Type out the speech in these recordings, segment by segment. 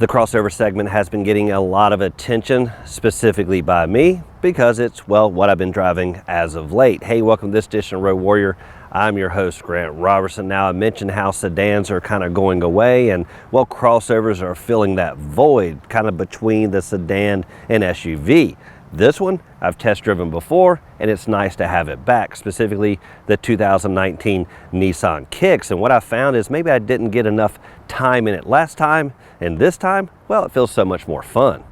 The crossover segment has been getting a lot of attention, specifically by me, because it's, well, what I've been driving as of late. Hey, welcome to this edition of Road Warrior. I'm your host, Grant Roberson. Now, I mentioned how sedans are kind of going away, and, well, crossovers are filling that void kind of between the sedan and SUV. This one I've test driven before, and it's nice to have it back, specifically the 2019 Nissan Kicks. And what I found is maybe I didn't get enough time in it last time, and this time, well, it feels so much more fun.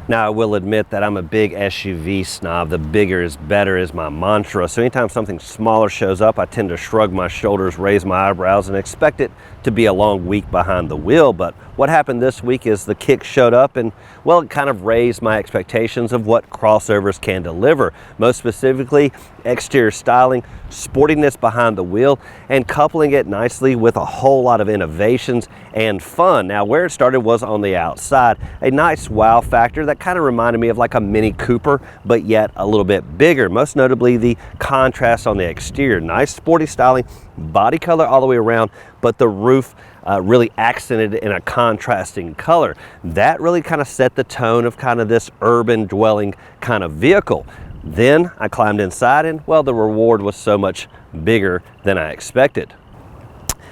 Now, I will admit that I'm a big SUV snob. The bigger is better is my mantra. So anytime something smaller shows up, I tend to shrug my shoulders, raise my eyebrows, and expect it to be a long week behind the wheel. But what happened this week is the Kicks showed up and, well, it kind of raised my expectations of what crossovers can deliver. Most specifically, exterior styling, sportiness behind the wheel, and coupling it nicely with a whole lot of innovations and fun. Now, where it started was on the outside. A nice wow factor that kind of reminded me of like a Mini Cooper, but yet a little bit bigger. Most notably, the contrast on the exterior. Nice sporty styling, body color all the way around, but the roof really accented in a contrasting color. That really kind of set the tone of kind of this urban dwelling kind of vehicle. Then I climbed inside and, well, the reward was so much bigger than I expected.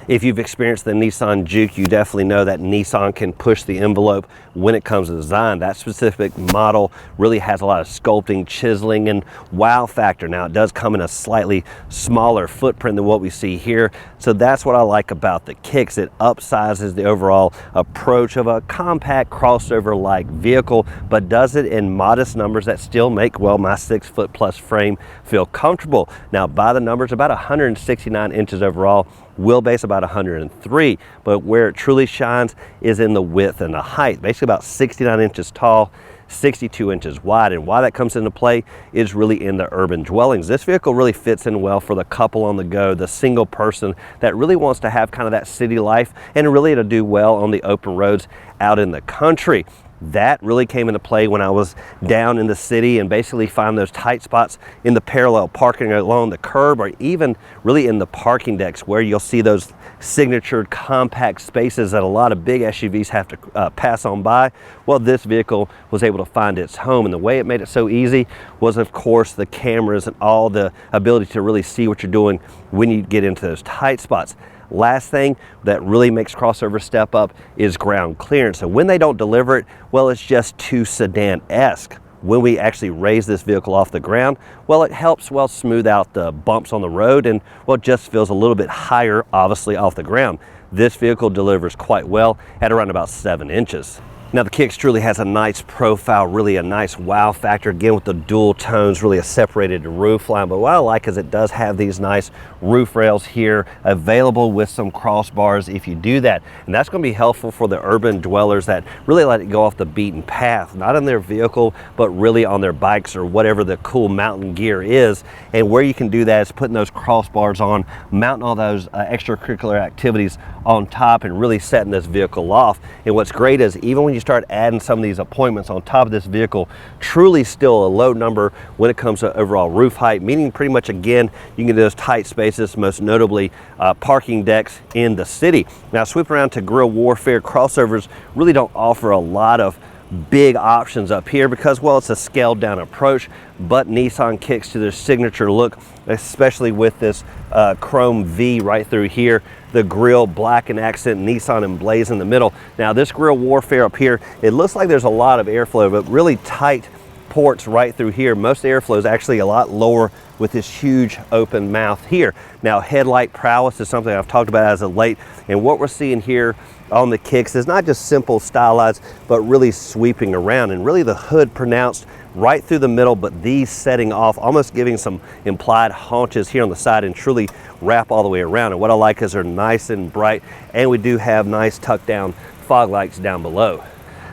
If you've experienced the Nissan Juke, you definitely know that Nissan can push the envelope when it comes to design. That specific model really has a lot of sculpting, chiseling, and wow factor. Now, it does come in a slightly smaller footprint than what we see here. So that's what I like about the Kicks. It upsizes the overall approach of a compact crossover-like vehicle, but does it in modest numbers that still make, well, my 6-foot-plus frame feel comfortable. Now, by the numbers, about 169 inches overall, wheelbase about 103, but where it truly shines is in the width and the height. Basically about 69 inches tall, 62 inches wide, and why that comes into play is really in the urban dwellings. This vehicle really fits in well for the couple on the go, the single person that really wants to have kind of that city life and really to do well on the open roads out in the country. That really came into play when I was down in the city and basically find those tight spots in the parallel parking along the curb, or even really in the parking decks where you'll see those signature compact spaces that a lot of big SUVs have to pass on by. Well, this vehicle was able to find its home, and the way it made it so easy was, of course, the cameras and all the ability to really see what you're doing when you get into those tight spots. Last thing that really makes crossover step up is ground clearance. So when they don't deliver it, well, it's just too sedan-esque. When we actually raise this vehicle off the ground, well, it helps, well, smooth out the bumps on the road and, well, it just feels a little bit higher, obviously, off the ground. This vehicle delivers quite well at around about 7 inches. Now, the Kicks truly has a nice profile, really a nice wow factor, again with the dual tones, really a separated roof line. But what I like is it does have these nice roof rails here available with some crossbars if you do that. And that's going to be helpful for the urban dwellers that really let it go off the beaten path, not in their vehicle, but really on their bikes or whatever the cool mountain gear is. And where you can do that is putting those crossbars on, mounting all those extracurricular activities on top and really setting this vehicle off. And what's great is even when you start adding some of these appointments on top of this vehicle, truly still a low number when it comes to overall roof height, meaning pretty much, again, you can get those tight spaces, most notably parking decks in the city. Now, sweep around to guerrilla warfare, crossovers really don't offer a lot of big options up here because, well, it's a scaled down approach, but Nissan Kicks to their signature look, especially with this chrome V right through here, the grille black and accent Nissan emblazed in the middle. Now, this guerrilla warfare up here, it looks like there's a lot of airflow, but really tight ports right through here. Most airflow is actually a lot lower with this huge open mouth here. Now, headlight prowess is something I've talked about as of late, and what we're seeing here on the Kicks is not just simple stylized, but really sweeping around, and really the hood pronounced right through the middle, but these setting off, almost giving some implied haunches here on the side and truly wrap all the way around. And what I like is they're nice and bright, and we do have nice tucked down fog lights down below.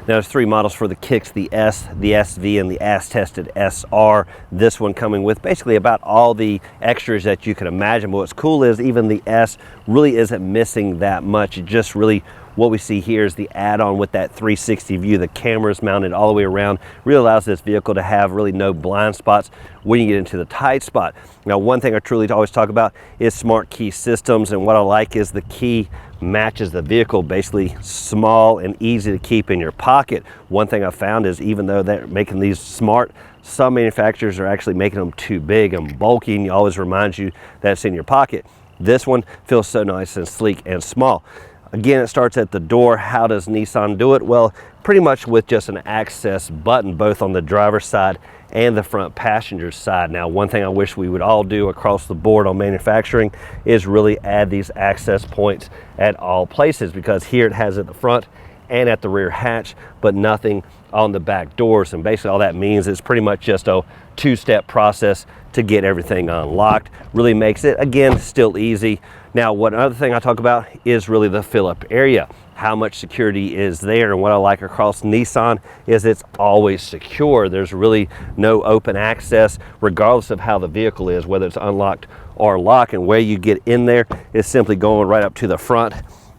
Now, there's 3 models for the Kicks, the S, the SV, and the as-tested SR. This one coming with basically about all the extras that you can imagine. But what's cool is even the S really isn't missing that much. It just really, what we see here is the add-on with that 360 view. The cameras mounted all the way around really allows this vehicle to have really no blind spots when you get into the tight spot. Now, one thing I truly always talk about is smart key systems, and what I like is the key matches the vehicle, basically small and easy to keep in your pocket. One thing I found is even though they're making these smart, some manufacturers are actually making them too big and bulky, and it always reminds you that it's in your pocket. This one feels so nice and sleek and small. Again, it starts at the door. How does Nissan do it? Well, pretty much with just an access button, both on the driver's side and the front passenger side. Now, one thing I wish we would all do across the board on manufacturing is really add these access points at all places, because here it has at the front and at the rear hatch, but nothing on the back doors. And basically all that means is pretty much just a two-step process to get everything unlocked. Really makes it, again, still easy. Now, one other thing I talk about is really the fill-up area. How much security is there? And what I like across Nissan is it's always secure. There's really no open access, regardless of how the vehicle is, whether it's unlocked or locked. And where you get in there is simply going right up to the front,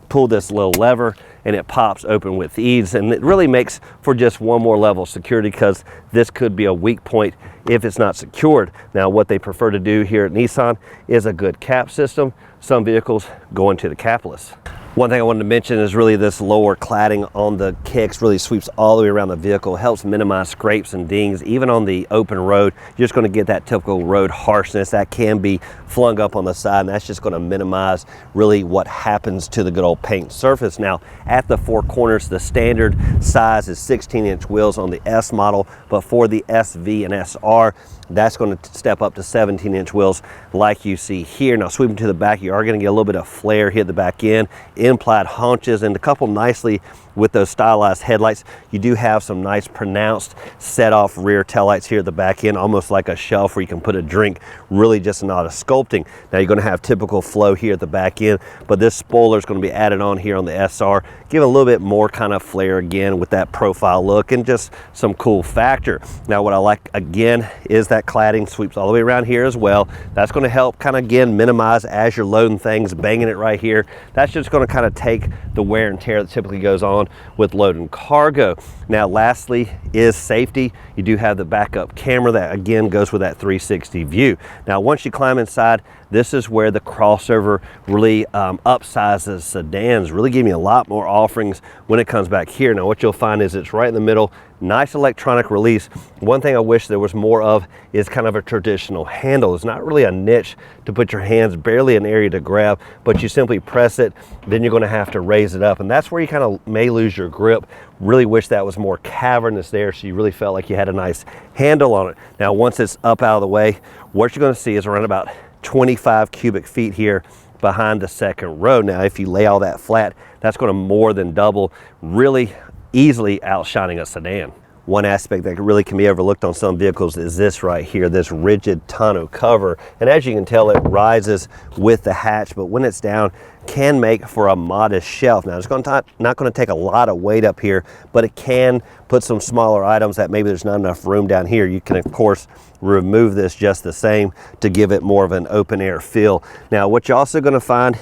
pull this little lever, and it pops open with ease. And it really makes for just one more level of security, because this could be a weak point if it's not secured. Now, what they prefer to do here at Nissan is a good cap system. Some vehicles go into the capless. One thing I wanted to mention is really this lower cladding on the Kicks really sweeps all the way around the vehicle, helps minimize scrapes and dings. Even on the open road, you're just going to get that typical road harshness that can be flung up on the side, and that's just going to minimize really what happens to the good old paint surface. Now, at the four corners, the standard size is 16-inch wheels on the S model, but for the SV and SR, that's going to step up to 17-inch wheels like you see here. Now, sweeping to the back, you are going to get a little bit of flare here at the back end, implied haunches, and to couple nicely with those stylized headlights, you do have some nice pronounced set off rear taillights here at the back end, almost like a shelf where you can put a drink, really just not a sculpting. Now, you're going to have typical flow here at the back end, but this spoiler is going to be added on here on the SR, give a little bit more kind of flair again with that profile look and just some cool factor. Now, what I like again is that cladding sweeps all the way around here as well. That's going to help kind of again minimize as you're loading things, banging it right here. That's just going to kind of take the wear and tear that typically goes on with loading cargo. Now, lastly is safety. You do have the backup camera that again goes with that 360 view. Now, once you climb inside, this is where the crossover really upsizes sedans, really giving you a lot more offerings when it comes back here. Now, what you'll find is it's right in the middle, nice electronic release. One thing I wish there was more of is kind of a traditional handle. It's not really a niche to put your hands, barely an area to grab, but you simply press it, then you're going to have to raise it up, and that's where you kind of may lose your grip. Really wish that was more cavernous there, so you really felt like you had a nice handle on it. Now, once it's up out of the way, what you're going to see is around about 25 cubic feet here behind the second row. Now, if you lay all that flat, that's going to more than double, really easily outshining a sedan. One aspect that really can be overlooked on some vehicles is this right here, this rigid tonneau cover. And as you can tell, it rises with the hatch, but when it's down, can make for a modest shelf. Now, it's not going to take a lot of weight up here, but it can put some smaller items that maybe there's not enough room down here. You can, of course, remove this just the same to give it more of an open air feel. Now, what you're also going to find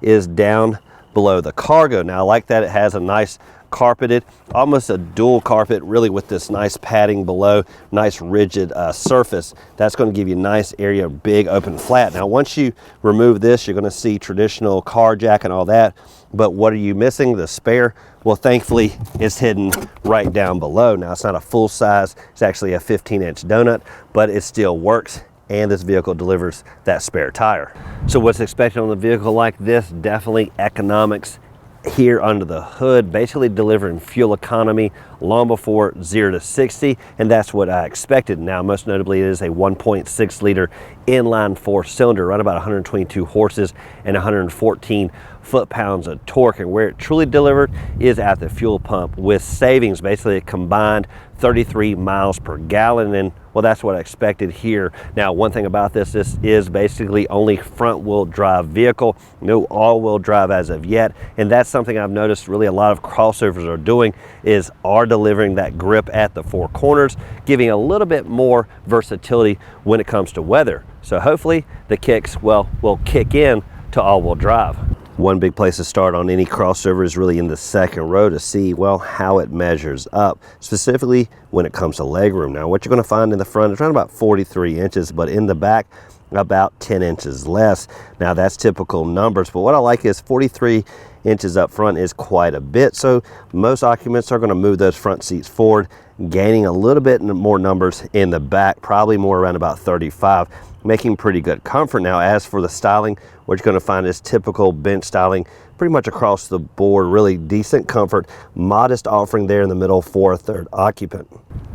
is down below the cargo. Now, I like that it has a nice carpeted, almost a dual carpet, really, with this nice padding below, nice rigid surface. That's going to give you a nice area, big open flat. Now, once you remove this, you're going to see traditional car jack and all that, but what are you missing? The spare. Well, thankfully, it's hidden right down below. Now, it's not a full size, it's actually a 15-inch donut, but it still works, and this vehicle delivers that spare tire. So what's expected on a vehicle like this? Definitely economics here under the hood, basically delivering fuel economy long before 0 to 60, and that's what I expected. Now, most notably, it is a 1.6 liter inline four-cylinder, around about 122 horses and 114 foot-pounds of torque, and where it truly delivered is at the fuel pump with savings, basically a combined 33 miles per gallon, and well, that's what I expected here. Now, one thing about this is basically only front-wheel drive vehicle, no all-wheel drive as of yet, and that's something I've noticed really a lot of crossovers are doing, are delivering that grip at the four corners, giving a little bit more versatility when it comes to weather. So hopefully the Kicks, well, will kick in to all-wheel drive. One big place to start on any crossover is really in the second row to see, well, how it measures up, specifically when it comes to legroom. Now, what you're going to find in the front is around about 43 inches, but in the back, about 10 inches less. Now that's typical numbers, but what I like is 43 inches up front is quite a bit. So most occupants are going to move those front seats forward, gaining a little bit more numbers in the back, probably more around about 35, making pretty good comfort. Now as for the styling, what you're going to find is typical bench styling pretty much across the board. Really decent comfort, modest offering there in the middle for a third occupant.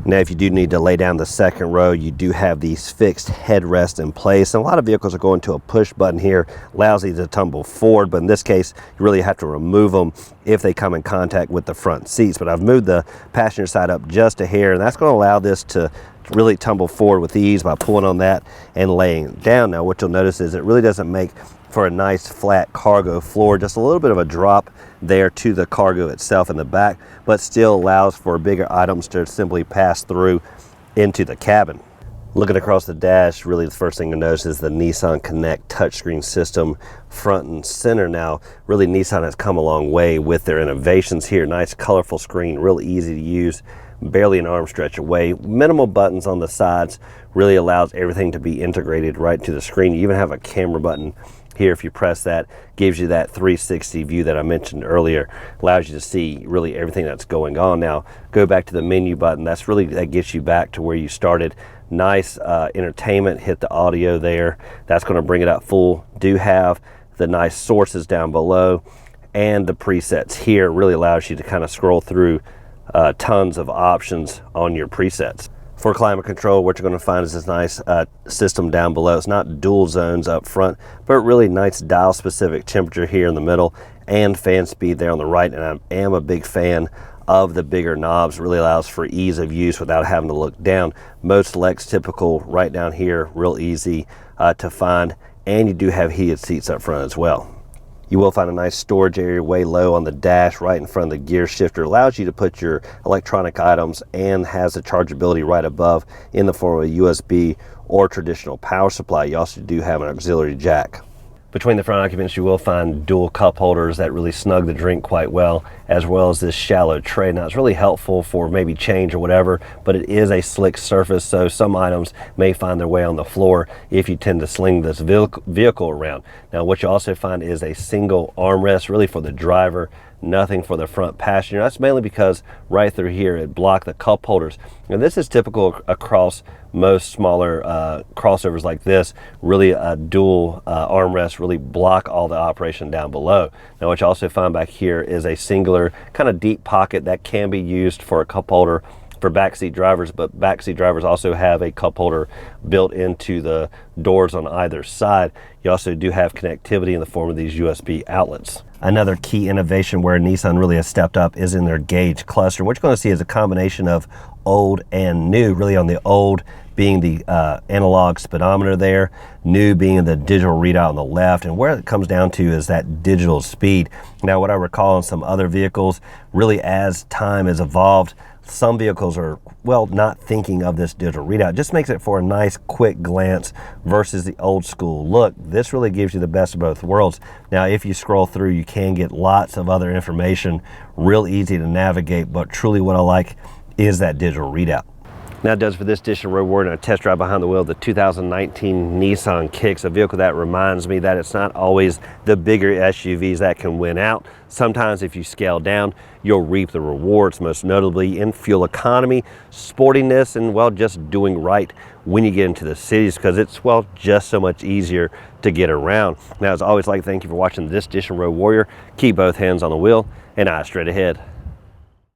Now if you do need to lay down the second row, you do have these fixed headrests in place, and a lot of vehicles are going to a push button here, allows these to tumble forward, but in this case you really have to remove them if they come in contact with the front seats. But I've moved the passenger side up just a hair, and that's going to allow this to really tumble forward with ease by pulling on that and laying it down. Now what you'll notice is it really doesn't make for a nice flat cargo floor, just a little bit of a drop there to the cargo itself in the back, but still allows for bigger items to simply pass through into the cabin. Looking across the dash, really the first thing to notice is the Nissan Connect touchscreen system front and center. Now really Nissan has come a long way with their innovations here. Nice colorful screen, real easy to use, barely an arm stretch away. Minimal buttons on the sides, really allows everything to be integrated right to the screen. You even have a camera button here. If you press that, gives you that 360 view that I mentioned earlier, allows you to see really everything that's going on. Now go back to the menu button, that gets you back to where you started. Nice entertainment, hit the audio there, that's going to bring it up full. Do have the nice sources down below, and the presets here really allows you to kind of scroll through tons of options on your presets. For climate control, what you're going to find is this nice system down below. It's not dual zones up front, but really nice dial specific temperature here in the middle, and fan speed there on the right. And I am a big fan of the bigger knobs. Really allows for ease of use without having to look down. Mode select's typical right down here, real easy to find, and you do have heated seats up front as well. You will find a nice storage area way low on the dash right in front of the gear shifter. Allows you to put your electronic items, and has the chargeability right above in the form of a USB or traditional power supply. You also do have an auxiliary jack. Between the front occupants, you will find dual cup holders that really snug the drink quite well as this shallow tray. Now it's really helpful for maybe change or whatever, but it is a slick surface, so some items may find their way on the floor if you tend to sling this vehicle around. Now what you also find is a single armrest, really for the driver, nothing for the front passenger. That's mainly because right through here it blocked the cup holders. Now this is typical across most smaller crossovers like this. Really a dual armrest really block all the operation down below. Now what you also find back here is a singular kind of deep pocket that can be used for a cup holder for backseat drivers, but backseat drivers also have a cup holder built into the doors on either side. You also do have connectivity in the form of these USB outlets. Another key innovation where Nissan really has stepped up is in their gauge cluster. What you're going to see is a combination of old and new, really on the old being the analog speedometer there, new being the digital readout on the left, and where it comes down to is that digital speed. Now what I recall in some other vehicles, really as time has evolved, some vehicles are, well, not thinking of this digital readout. It just makes it for a nice quick glance versus the old school look. This really gives you the best of both worlds. Now if you scroll through, you can get lots of other information, real easy to navigate, but truly what I like is that digital readout. Now it does for this edition of Road Warrior and a test drive behind the wheel of the 2019 Nissan Kicks, a vehicle that reminds me that it's not always the bigger SUVs that can win out. Sometimes if you scale down, you'll reap the rewards, most notably in fuel economy, sportiness, and, well, just doing right when you get into the cities, because it's, well, just so much easier to get around. Now, as always, I'd like to thank you for watching this edition of Road Warrior. Keep both hands on the wheel and eyes straight ahead.